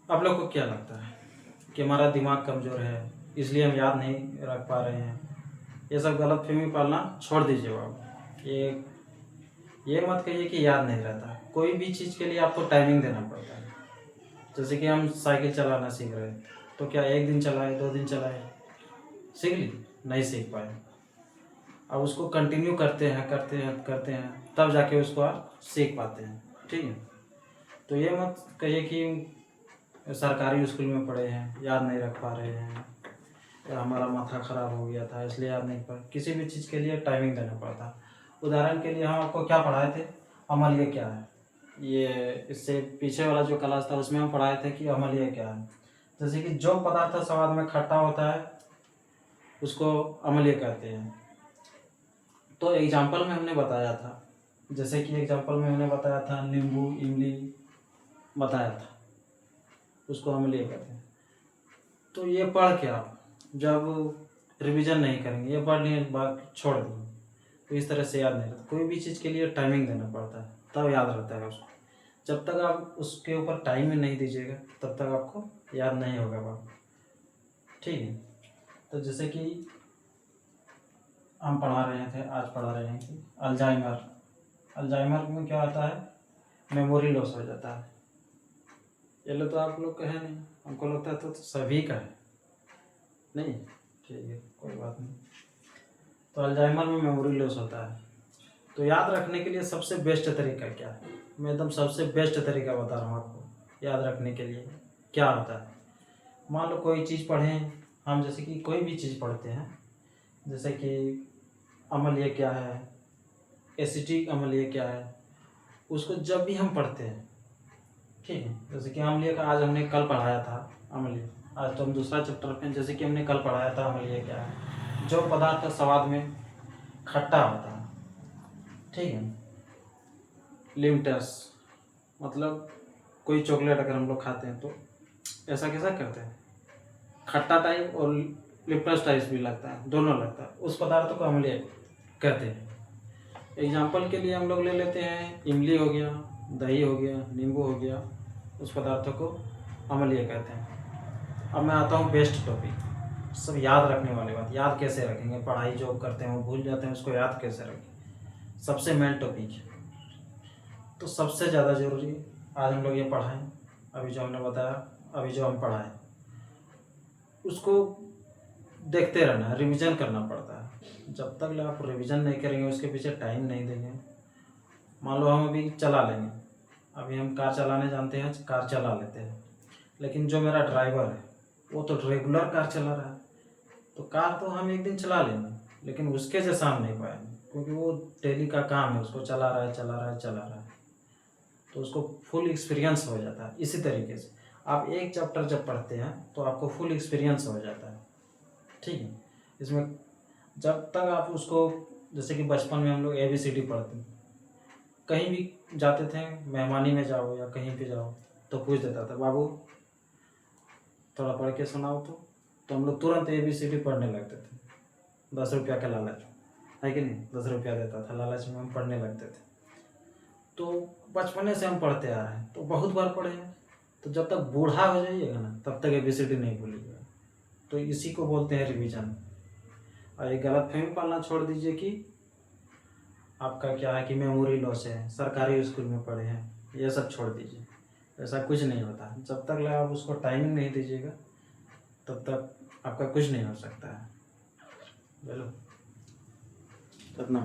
आप लोग को क्या लगता है कि हमारा दिमाग कमज़ोर है इसलिए हम याद नहीं रख पा रहे हैं? ये सब गलतफहमी पालना छोड़ दीजिए बाबू। ये मत कहिए कि याद नहीं रहता। कोई भी चीज़ के लिए आपको टाइमिंग देना पड़ता है। जैसे कि हम साइकिल चलाना सीख रहे हैं, तो क्या एक दिन चलाए, 2 दिन चलाए, सीख ली? नहीं सीख पाए। अब उसको कंटिन्यू करते हैं करते हैं करते हैं, तब जाके उसको आप सीख पाते हैं। ठीक है, तो ये मत कहिए कि सरकारी स्कूल में पढ़े हैं, याद नहीं रख पा रहे हैं, या हमारा माथा ख़राब हो गया था इसलिए याद नहीं पा। किसी भी चीज़ के लिए टाइमिंग देना पड़ता। उदाहरण के लिए हम आपको क्या पढ़ाए थे, अमलिया क्या है। ये इससे पीछे वाला जो क्लास था उसमें हम पढ़ाए थे कि अमलिया क्या है। जैसे कि जो पदार्थ स्वाद में खट्टा होता है उसको अम्लीय कहते हैं। तो एग्जाम्पल में हमने बताया था, जैसे कि एग्जाम्पल में हमने बताया था नींबू, इमली बताया था, उसको अम्लीय कहते हैं। तो ये पढ़ के आप जब रिवीजन नहीं करेंगे, ये पढ़ लिए बात छोड़ देंगे, तो इस तरह से याद नहीं रहता। कोई भी चीज़ के लिए टाइमिंग देना पड़ता है तब याद रहता है उसको। जब तक आप उसके ऊपर टाइम ही नहीं दीजिएगा तब तक आपको याद नहीं होगा बात। ठीक है, तो जैसे कि हम पढ़ा रहे थे, आज पढ़ा रहे हैं कि अल्जाइमर में क्या होता है, मेमोरी लॉस हो जाता है। ये लो तो आप लोग का है नहीं, हमको लगता है तो सभी का है नहीं। ठीक है, कोई बात नहीं। तो अल्जाइमर में मेमोरी लॉस होता है, तो याद रखने के लिए सबसे बेस्ट तरीका क्या है? मैं एकदम सबसे बेस्ट तरीका बता रहा हूँ आपको याद रखने के लिए। क्या होता है, मान लो कोई चीज़ पढ़ें हम, जैसे कि कोई भी चीज़ पढ़ते हैं, जैसे कि अम्लीय क्या है, एसिटिक अम्लीय क्या है, उसको जब भी हम पढ़ते हैं, ठीक है, जैसे कि अम्लीय का आज हमने कल पढ़ाया था अम्लीय, आज तो हम दूसरा चैप्टर पे, जैसे कि हमने कल पढ़ाया था अम्लीय क्या है, जो पदार्थ स्वाद में खट्टा होता है। ठीक है, लिमटस मतलब कोई चॉकलेट अगर हम लोग खाते हैं तो ऐसा कैसा करते हैं, खट्टा टाइप और लिप्टस टाइप भी लगता है, दोनों लगता है, उस पदार्थ को अम्लीय कहते हैं। एग्जाम्पल के लिए हम लोग ले लेते हैं, इमली हो गया, दही हो गया, नींबू हो गया, उस पदार्थों को अम्लीय कहते हैं। अब मैं आता हूँ बेस्ट टॉपिक, सब याद रखने वाली बात। याद कैसे रखेंगे, पढ़ाई जो करते हैं वो भूल जाते हैं, उसको याद कैसे रखें, सबसे मेन टॉपिक है। तो सबसे ज़्यादा ज़रूरी आज हम लोग ये पढ़ाएं, अभी जो हमने बताया, अभी जो हम पढ़ाएं उसको देखते रहना है, रिवीजन करना पड़ता है। जब तक आप रिवीजन नहीं करेंगे, उसके पीछे टाइम नहीं देंगे, मान लो हम अभी चला लेंगे, अभी हम कार चलाने जानते हैं, कार चला लेते हैं, लेकिन जो मेरा ड्राइवर है वो तो रेगुलर कार चला रहा है, तो कार तो हम एक दिन चला लेंगे, लेकिन उसके जैसा हम नहीं पाएंगे, क्योंकि वो डेली का काम है, उसको चला रहा है चला रहा है चला रहा है, तो उसको फुल एक्सपीरियंस हो जाता है। इसी तरीके से आप एक चैप्टर जब पढ़ते हैं तो आपको फुल एक्सपीरियंस हो जाता है। ठीक है, इसमें जब तक आप उसको, जैसे कि बचपन में हम लोग ABCD पढ़ते हैं, कहीं भी जाते थे, मेहमानी में जाओ या कहीं पे जाओ तो पूछ देता था, बाबू थोड़ा पढ़ के सुनाओ तो हम लोग तुरंत ABCD पढ़ने लगते थे। 10 रुपया का लालच है कि नहीं, 10 रुपया देता था, लालच में हम पढ़ने लगते थे। तो बचपने से हम पढ़ते आ रहे हैं तो बहुत बार पढ़े हैं, तो जब तक बूढ़ा हो जाइएगा ना तब तक ABCD नहीं भूलिएगा। तो इसी को बोलते हैं रिवीजन। और ये गलतफहमी पालना छोड़ दीजिए कि आपका क्या है कि मेमोरी लॉस है, सरकारी स्कूल में पढ़े हैं, ये सब छोड़ दीजिए। ऐसा कुछ नहीं होता, जब तक आप उसको टाइमिंग नहीं दीजिएगा तब तक आपका कुछ नहीं हो सकता है। चलो, इतना